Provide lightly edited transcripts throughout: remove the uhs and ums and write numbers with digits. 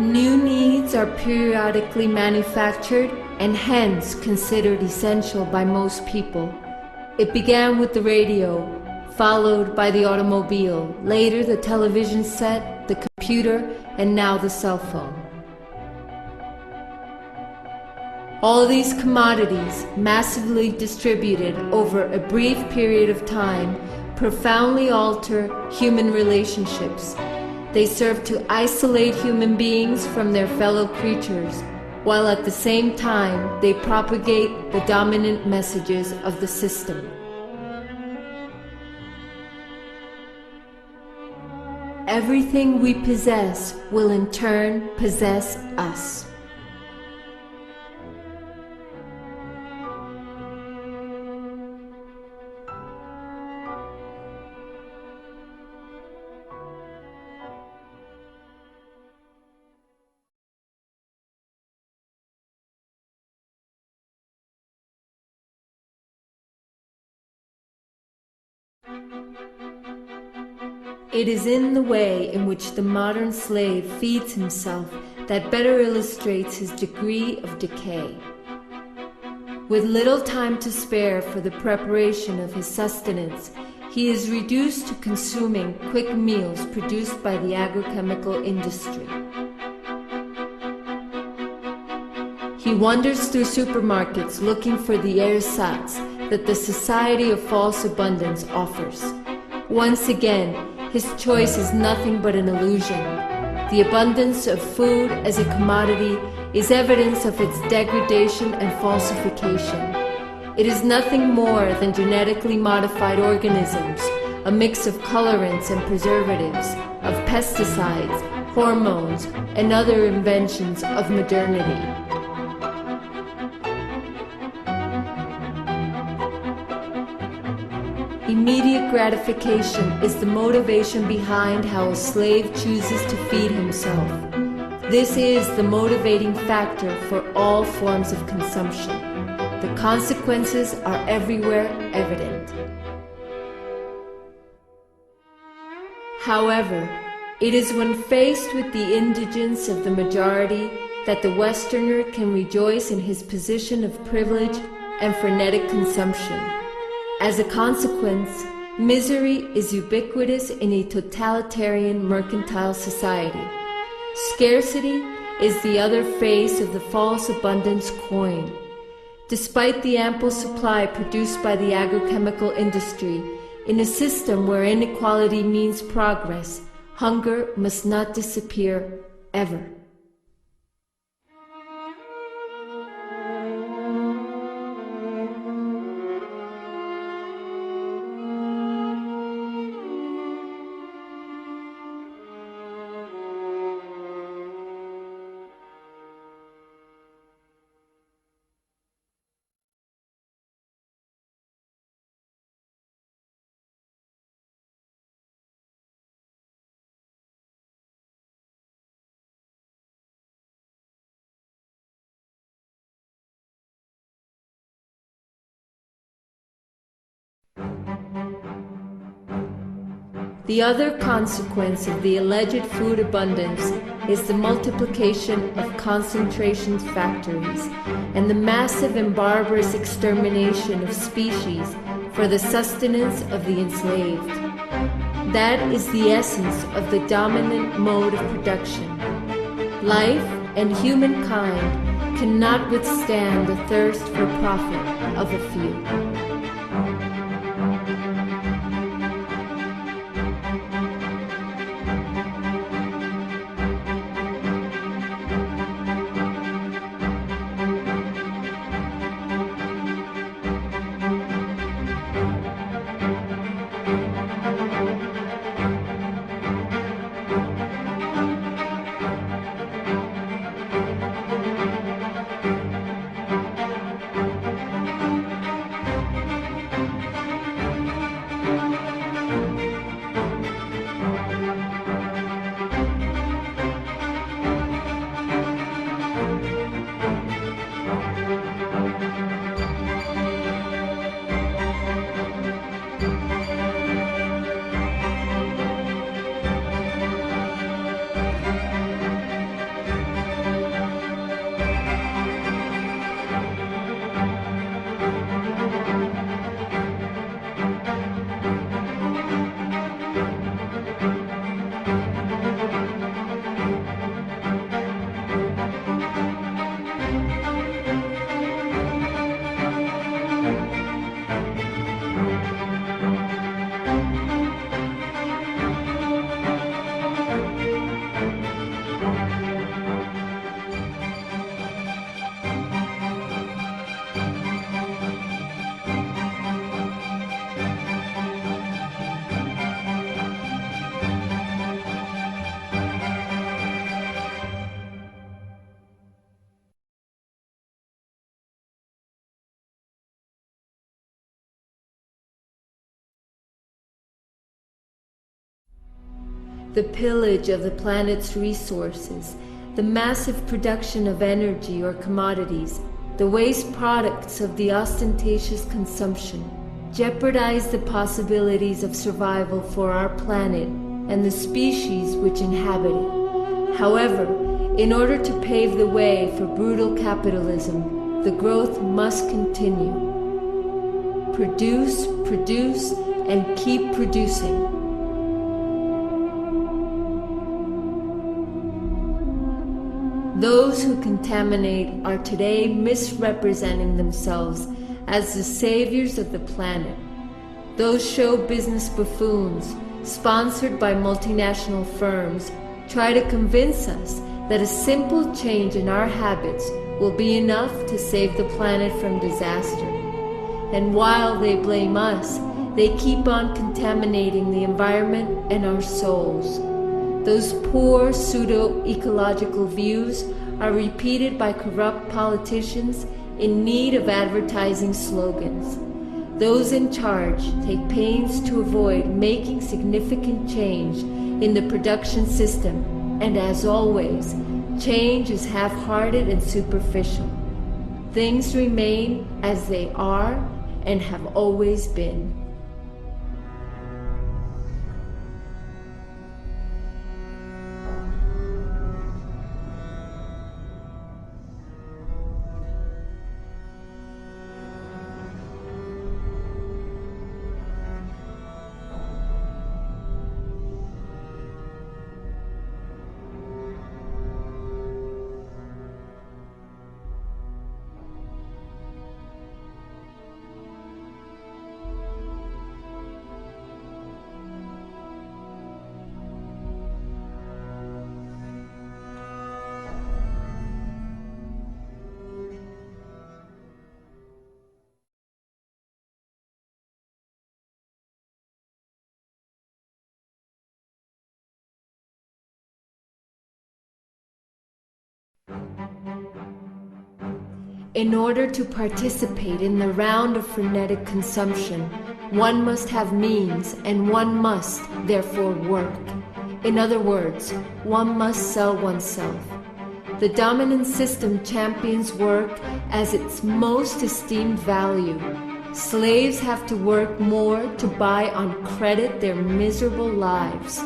New needs are periodically manufactured and hence considered essential by most people. It began with the radio, followed by the automobile, later the television set, the computer, and now the cell phone. All these commodities, massively distributed over a brief period of time, profoundly alter human relationships. They serve to isolate human beings from their fellow creatures, while at the same time they propagate the dominant messages of the system. Everything we possess will in turn possess us. It is in the way in which the modern slave feeds himself that better illustrates his degree of decay. With little time to spare for the preparation of his sustenance, he is reduced to consuming quick meals produced by the agrochemical industry. He wanders through supermarkets looking for the ersatz that the Society of False Abundance offers. Once again, his choice is nothing but an illusion. The abundance of food as a commodity is evidence of its degradation and falsification. It is nothing more than genetically modified organisms, a mix of colorants and preservatives, of pesticides, hormones, and other inventions of modernity. Immediate gratification is the motivation behind how a slave chooses to feed himself. This is the motivating factor for all forms of consumption. The consequences are everywhere evident. However, it is when faced with the indigence of the majority that the Westerner can rejoice in his position of privilege and frenetic consumption. As a consequence, misery is ubiquitous in a totalitarian mercantile society. Scarcity is the other face of the false abundance coin. Despite the ample supply produced by the agrochemical industry, in a system where inequality means progress, hunger must not disappear ever. The other consequence of the alleged food abundance is the multiplication of concentration factories and the massive and barbarous extermination of species for the sustenance of the enslaved. That is the essence of the dominant mode of production. Life and humankind cannot withstand the thirst for profit of a few. the pillage of the planet's resources, the massive production of energy or commodities, the waste products of the ostentatious consumption, jeopardize the possibilities of survival for our planet and the species which inhabit it. However, in order to pave the way for brutal capitalism, the growth must continue. Produce, produce, and keep producing. Those who contaminate are today misrepresenting themselves as the saviors of the planet. Those show business buffoons, sponsored by multinational firms, try to convince us that a simple change in our habits will be enough to save the planet from disaster. And while they blame us, they keep on contaminating the environment and our souls. Those poor pseudo-ecological views are repeated by corrupt politicians in need of advertising slogans. Those in charge take pains to avoid making significant change in the production system, and as always, change is half-hearted and superficial. Things remain as they are and have always been. In order to participate in the round of frenetic consumption, one must have means and one must, therefore, work. In other words, one must sell oneself. The dominant system champions work as its most esteemed value. Slaves have to work more to buy on credit their miserable lives.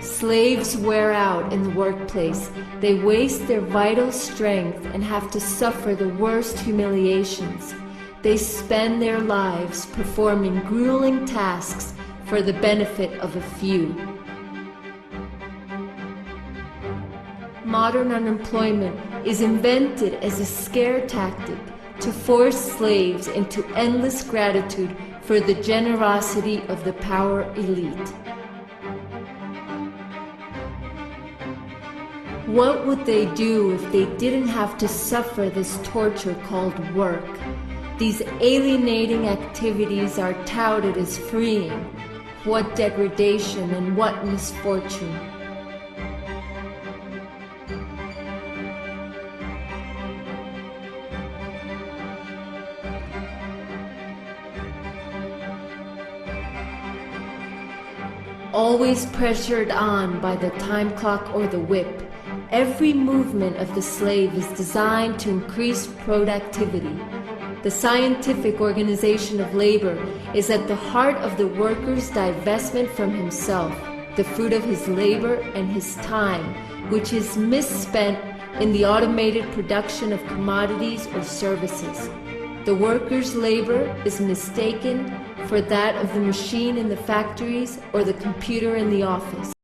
Slaves wear out in the workplace. They waste their vital strength and have to suffer the worst humiliations. They spend their lives performing grueling tasks for the benefit of a few. Modern unemployment is invented as a scare tactic to force slaves into endless gratitude for the generosity of the power elite. What would they do if they didn't have to suffer this torture called work? These alienating activities are touted as freeing. What degradation and what misfortune! Always pressured on by the time clock or the whip, every movement of the slave is designed to increase productivity. The scientific organization of labor is at the heart of the worker's divestment from himself, the fruit of his labor and his time, which is misspent in the automated production of commodities or services. The worker's labor is mistaken for that of the machine in the factories or the computer in the office.